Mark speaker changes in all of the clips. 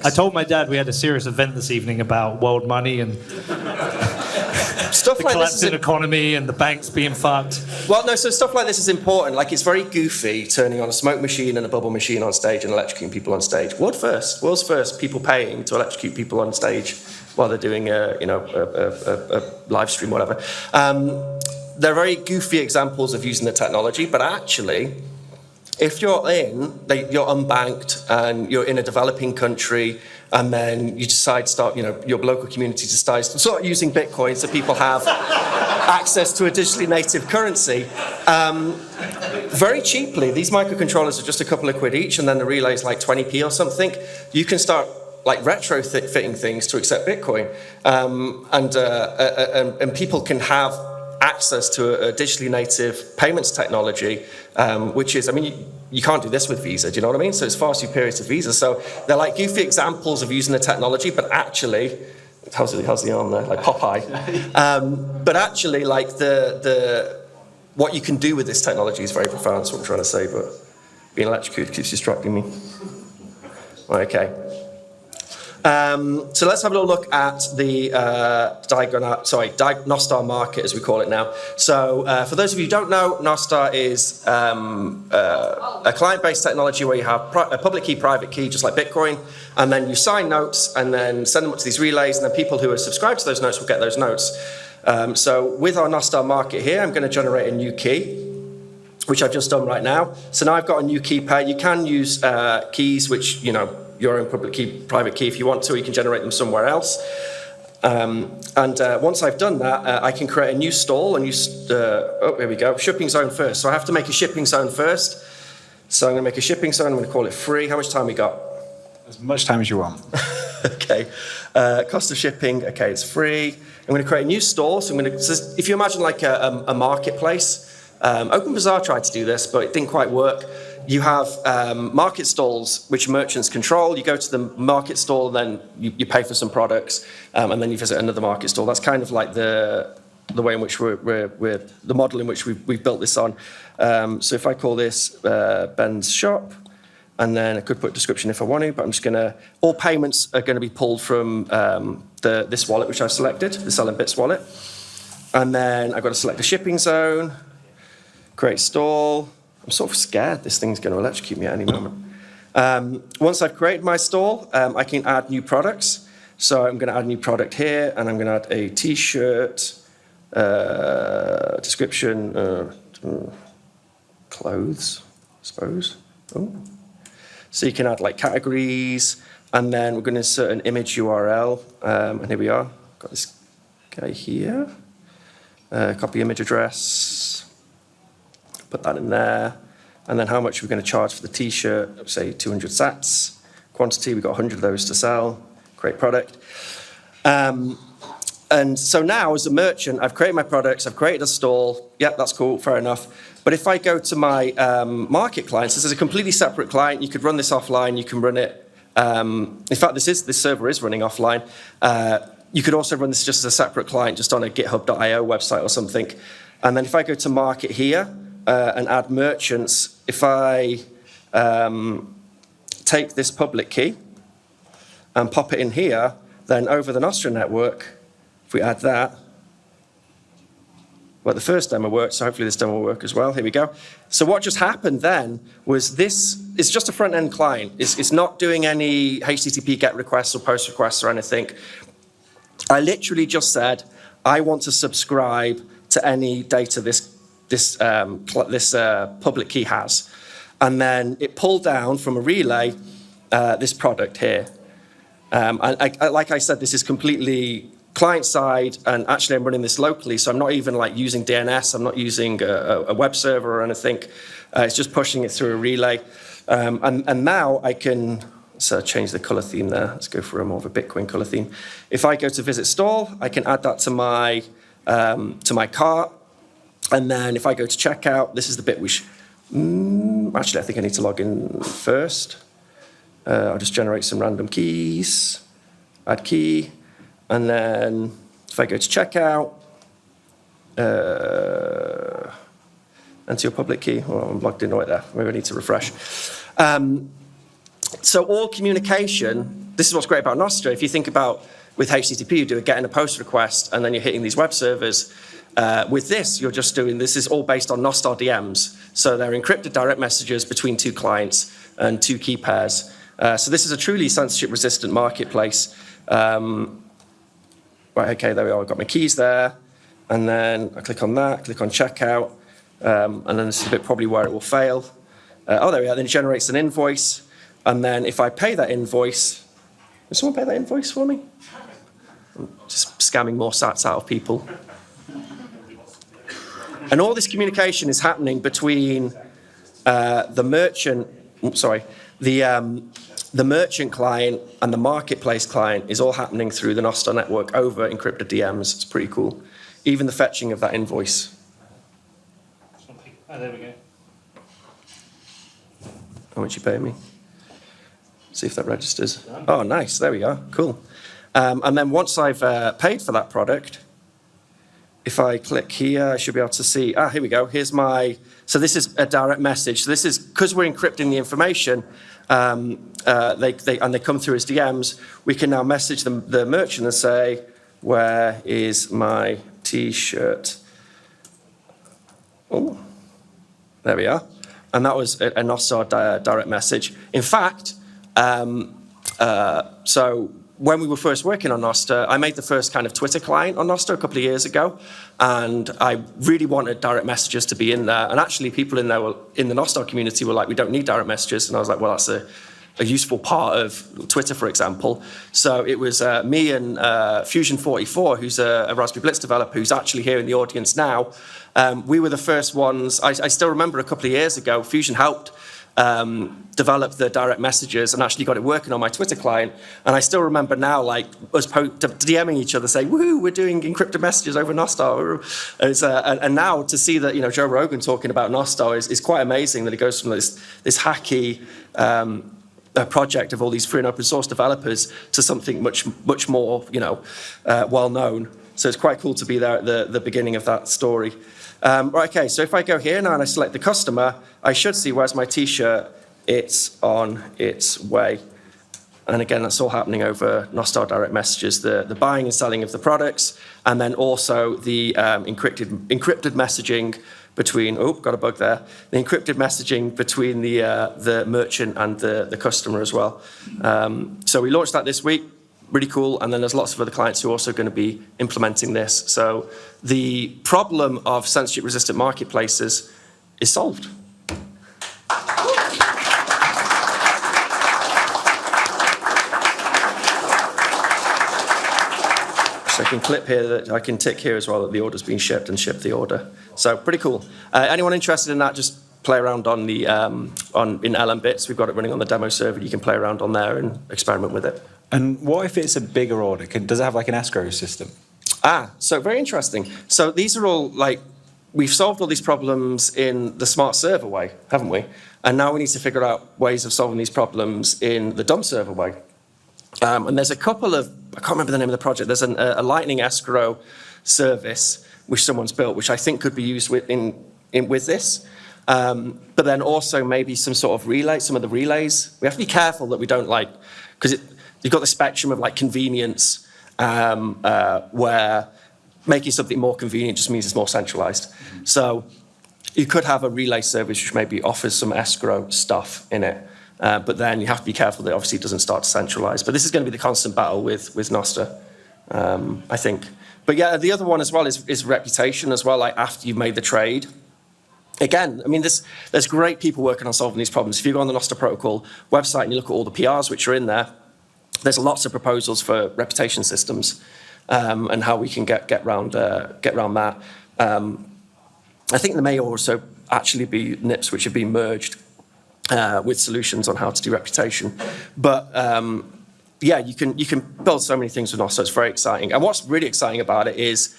Speaker 1: I told my dad we had a serious event this evening about world money and
Speaker 2: stuff
Speaker 1: the
Speaker 2: like
Speaker 1: collapsing economy and the banks being fucked.
Speaker 2: Well, no, so stuff like this is important. Like, it's very goofy turning on a smoke machine and a bubble machine on stage and electrocuting people on stage. World's first, people paying to electrocute people on stage while they're doing a live stream, whatever. They're very goofy examples of using the technology, but actually, if you're unbanked and you're in a developing country, and then you decide your local community decides to start using Bitcoin so people have access to a digitally native currency, very cheaply, these microcontrollers are just a couple of quid each, and then the relay's like 20p or something. You can start like retrofitting things to accept Bitcoin, and people can have access to a digitally native payments technology, which is, you can't do this with Visa, do you know what I mean? So it's far superior to Visa. So they're like goofy examples of using the technology, but actually, how's the arm there? Like Popeye. But actually, like what you can do with this technology is very profound, that's what I'm trying to say, but being electrocuted keeps distracting me. Okay. So let's have a little look at the Nostar market, as we call it now. So for those of you who don't know, Nostar is a client-based technology where you have a public key, private key, just like Bitcoin, and then you sign notes and then send them up to these relays, and then people who are subscribed to those notes will get those notes. So with our Nostar market here, I'm going to generate a new key, which I've just done right now. So now I've got a new key pair. You can use keys which, your own public key, private key if you want to, or you can generate them somewhere else. Once I've done that, I can create a new stall, here we go, shipping zone first. So I have to make a shipping zone first. So I'm going to make a shipping zone, I'm going to call it free. How much time we got?
Speaker 3: As much time as you want.
Speaker 2: Okay. Cost of shipping, okay, it's free. I'm going to create a new stall. So if you imagine like a marketplace, OpenBazaar tried to do this, but it didn't quite work. You have market stalls which merchants control. You go to the market stall, and then you pay for some products, and then you visit another market stall. That's kind of like the way in which we're the model in which we've built this on. So if I call this Ben's shop, and then I could put a description if I want to, but I'm just going to, all payments are going to be pulled from this wallet which I've selected, the Selling Bits wallet. And then I've got to select a shipping zone, create stall. I'm sort of scared this thing's going to electrocute me at any moment. Once I've created my stall, I can add new products. So I'm going to add a new product here, and I'm going to add a t-shirt, description, clothes, I suppose. Oh. So you can add like categories, and then we're going to insert an image URL, and here we are. Got this guy here. Copy image address. Put that in there, and then how much we're going to charge for the t-shirt, say 200 sats. Quantity, we've got 100 of those to sell. Great product. And so now, as a merchant, I've created my products, I've created a stall. Yep, that's cool, fair enough. But if I go to my market clients, this is a completely separate client. You could run this offline, you can run it. In fact, this server is running offline. You could also run this just as a separate client, just on a github.io website or something. And then if I go to market here, and add merchants, if I take this public key and pop it in here, then over the Nostra network, if we add that, well, the first demo worked, so hopefully this demo will work as well. Here we go. So what just happened then was this is just a front-end client. It's not doing any HTTP GET requests or POST requests or anything. I literally just said, I want to subscribe to any data this public key has. And then it pulled down from a relay this product here. Like I said, this is completely client-side, and actually I'm running this locally, so I'm not even like using DNS, I'm not using a web server or anything. It's just pushing it through a relay. And now I can change the color theme there. Let's go for a more of a Bitcoin color theme. If I go to visit stall, I can add that to my cart. And then if I go to checkout, this is the bit which, actually I think I need to log in first. I'll just generate some random keys, add key, and then if I go to checkout, enter your public key. Oh, I'm logged in right there. Maybe I need to refresh. So all communication this is what's great about Nostr. If you think about with HTTP, you do a GET and a POST request, and then you're hitting these web servers. With this, you're just doing, this is all based on Nostr DMs. So they're encrypted direct messages between two clients and two key pairs. So this is a truly censorship-resistant marketplace. Right, okay, there we are. I've got my keys there. And then I click on that, click on checkout. And then this is a bit probably where it will fail. Oh, there we are. Then it generates an invoice. And then if I pay that invoice, can someone pay that invoice for me? I'm just scamming more sats out of people. And all this communication is happening between the merchant, the merchant client and the marketplace client is all happening through the Nostr network over encrypted DMs. It's pretty cool. Even the fetching of that invoice.
Speaker 1: Oh, there we go.
Speaker 2: How much you pay me? See if that registers. Oh, nice. There we are. Cool. And then once I've paid for that product, if I click here, I should be able to see, here we go. Here's my, so this is a direct message. So this is, because we're encrypting the information, they come through as DMs, we can now message the merchant and say, where is my T-shirt? Oh, there we are. And that was a Nostr direct message. In fact, so when we were first working on Nostr, I made the first kind of Twitter client on Nostr a couple of years ago, and I really wanted direct messages to be in there. And actually, people in there in the Nostr community were like, "We don't need direct messages," and I was like, "Well, that's a useful part of Twitter, for example." So it was me and Fusion44, who's a Raspberry Blitz developer, who's actually here in the audience now. We were the first ones. I still remember a couple of years ago, Fusion helped develop the direct messages and actually got it working on my Twitter client. And I still remember now, like, us DMing each other, saying, "Woohoo, we're doing encrypted messages over Nostr." And now to see that, Joe Rogan talking about Nostr is quite amazing, that it goes from this hacky project of all these free and open source developers to something much more, well known. So it's quite cool to be there at the beginning of that story. Right, okay, so if I go here now and I select the customer, I should see, where's my T-shirt? It's on its way. And again, that's all happening over Nostr direct messages, the buying and selling of the products, and then also the encrypted messaging between, got a bug there, the encrypted messaging between the merchant and the customer as well. So we launched that this week. Really cool, and then there's lots of other clients who are also going to be implementing this. So the problem of censorship-resistant marketplaces is solved. So I can clip here, that I can tick here as well that the order's been shipped and ship the order. So pretty cool. Anyone interested in that, just play around on the in LM-Bits. We've got it running on the demo server. You can play around on there and experiment with it.
Speaker 3: And what if it's a bigger order? Does it have like an escrow system?
Speaker 2: So very interesting. So these are all we've solved all these problems in the smart server way, haven't we? And now we need to figure out ways of solving these problems in the dumb server way. And there's a couple of, I can't remember the name of the project, there's a Lightning escrow service which someone's built, which I think could be used with this. But then also maybe some sort of relay, some of the relays. We have to be careful that we don't because you've got the spectrum of convenience, where making something more convenient just means it's more centralized. So you could have a relay service which maybe offers some escrow stuff in it, but then you have to be careful that obviously it doesn't start to centralize. But this is going to be the constant battle with Nostr, I think. But yeah, the other one as well is reputation as well, after you've made the trade. Again, I mean, there's great people working on solving these problems. If you go on the Nostr protocol website and you look at all the PRs which are in there, there's lots of proposals for reputation systems and how we can get around that. I think there may also actually be NIPs which have been merged with solutions on how to do reputation. But yeah, you can build so many things with Nostr. It's very exciting. And what's really exciting about it is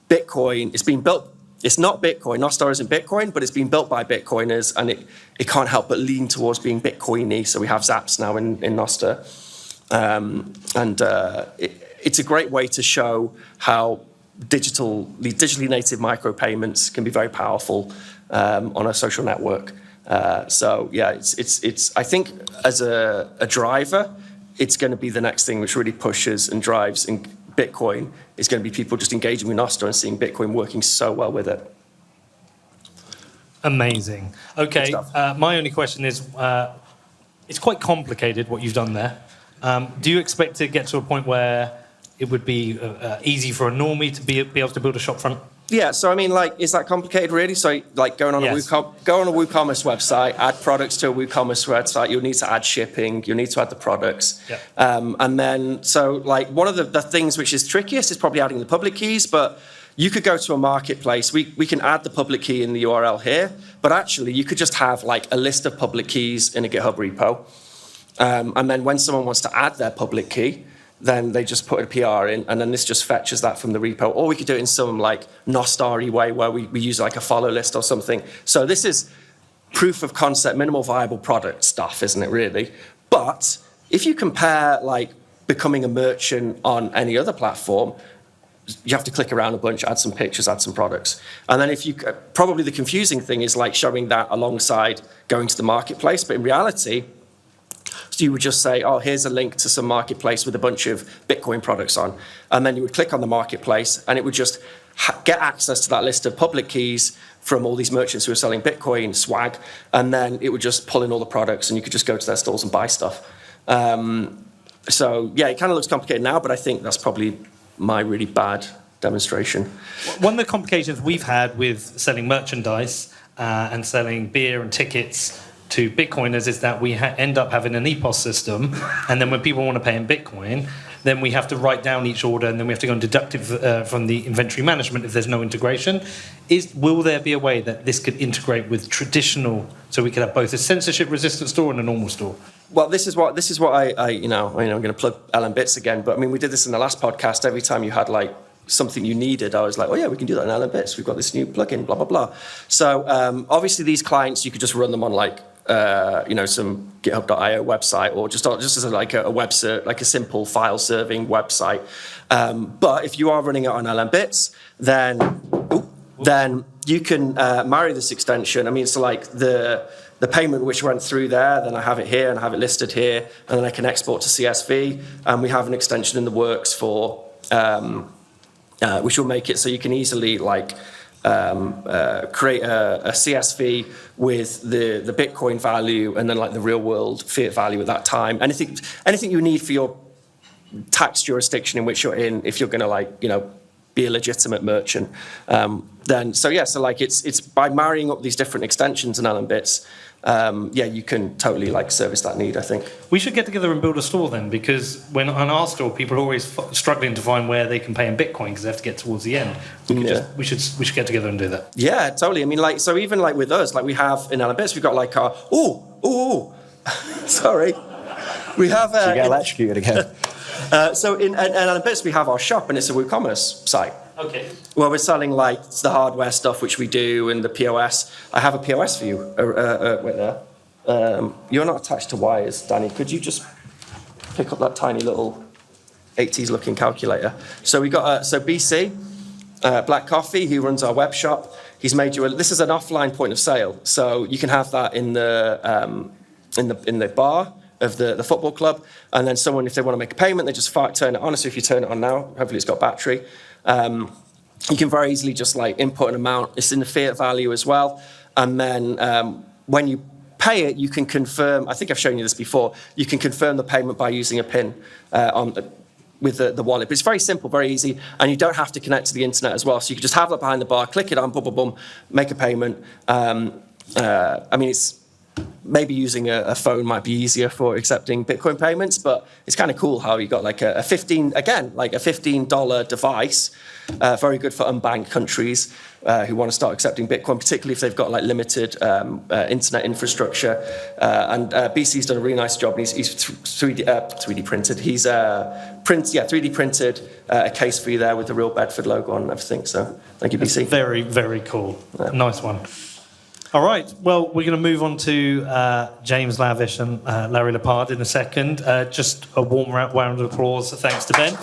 Speaker 2: Bitcoin. It's been built. It's not Bitcoin. Nostr isn't Bitcoin, but it's been built by Bitcoiners, and it can't help but lean towards being Bitcoin-y. So we have Zaps now in Nostr. It's a great way to show how digitally native micropayments can be very powerful on a social network. So yeah, it's I think as a driver, it's going to be the next thing which really pushes and drives in Bitcoin. Is going to be people just engaging with Nostr and seeing Bitcoin working so well with it.
Speaker 1: Amazing. Okay,
Speaker 2: stuff.
Speaker 1: my only question is, it's quite complicated what you've done there. Do you expect to get to a point where it would be easy for a normie to be able to build a shopfront?
Speaker 2: Yeah, so I mean, like, is that complicated really? So, like, go on a WooCommerce website, add products to a WooCommerce website, you'll need to add shipping, you'll need to add the products.
Speaker 1: Yeah.
Speaker 2: And then, so, like, one of the things which is trickiest is probably adding the public keys, but you could go to a marketplace, we can add the public key in the URL here, but actually you could just have, like, a list of public keys in a GitHub repo. And then when someone wants to add their public key, then they just put a PR in, and then this just fetches that from the repo. Or we could do it in some like Nostr-y way where we use like a follow list or something. So this is proof of concept, minimal viable product stuff, isn't it really? But if you compare like becoming a merchant on any other platform, you have to click around a bunch, add some pictures, add some products. And then if you, probably the confusing thing is like showing that alongside going to the marketplace, but in reality, so you would just say, oh, here's a link to some marketplace with a bunch of Bitcoin products on. And then you would click on the marketplace and it would just get access to that list of public keys from all these merchants who are selling Bitcoin, swag, and then it would just pull in all the products and you could just go to their stores and buy stuff. So yeah, it kind of looks complicated now, but I think that's probably my really bad demonstration.
Speaker 1: One of the complications we've had with selling merchandise and selling beer and tickets to Bitcoiners is that we end up having an EPOS system, and then when people want to pay in Bitcoin, then we have to write down each order, and then we have to go and deduct it from the inventory management if there's no integration. Will there be a way that this could integrate with traditional, so we could have both a censorship-resistant store and a normal store?
Speaker 2: Well, this is what I'm going to plug LM Bits again, but I mean, we did this in the last podcast. Every time you had like something you needed, I was like, oh yeah, we can do that in LM Bits. We've got this new plugin, blah, blah, blah. So obviously these clients, you could just run them on like, some GitHub.io website, or just as a web like a simple file serving website. But if you are running it on LM Bits, then you can marry this extension. I mean, so like the payment which went through there, then I have it here and I have it listed here, and then I can export to CSV. And we have an extension in the works for which will make it so you can easily like create a CSV with the Bitcoin value and then like the real world fiat value at that time. Anything you need for your tax jurisdiction in which you're in, if you're going to be a legitimate merchant. So it's by marrying up these different extensions and LM Bits. You can totally like service that need, I think.
Speaker 1: We should get together and build a store then, because when on our store, people are always struggling to find where they can pay in Bitcoin because they have to get towards the end. We should get together and do that.
Speaker 2: Yeah, totally. I mean, like, so even like with us, like we have in LM Bits, we've got like our sorry, we have.
Speaker 3: You get electrocuted again.
Speaker 2: So in LM Bits, we have our shop, and it's a WooCommerce site.
Speaker 1: Okay.
Speaker 2: Well, we're selling like the hardware stuff, which we do, and the POS. I have a POS for you. Wait there. You're not attached to wires, Danny. Could you just pick up that tiny little 80s looking calculator? So we got BC, Black Coffee, who runs our web shop. He's made you this is an offline point of sale, so you can have that in the bar of the football club, and then someone, if they want to make a payment, they just turn it on. So if you turn it on now, hopefully it's got battery. You can very easily just like input an amount. It's in the fiat value as well. And then when you pay it, you can confirm, I think I've shown you this before, you can confirm the payment by using a PIN with the wallet. But it's very simple, very easy, and you don't have to connect to the internet as well. So you can just have that behind the bar, click it on, boom, boom, boom, make a payment. I mean, it's maybe using a phone might be easier for accepting Bitcoin payments, but it's kind of cool how you got like a $15 device, very good for unbanked countries who want to start accepting Bitcoin, particularly if they've got like limited internet infrastructure. And BC's done a really nice job, and he's 3D printed. He's 3D printed a case for you there with the real Bedford logo on and everything. So thank you, BC.
Speaker 1: That's very, very cool.
Speaker 2: Yeah.
Speaker 1: Nice one. All right, well, we're going to move on to James Lavish and Larry Lepard in a second. Just a warm round of applause. Thanks to Ben.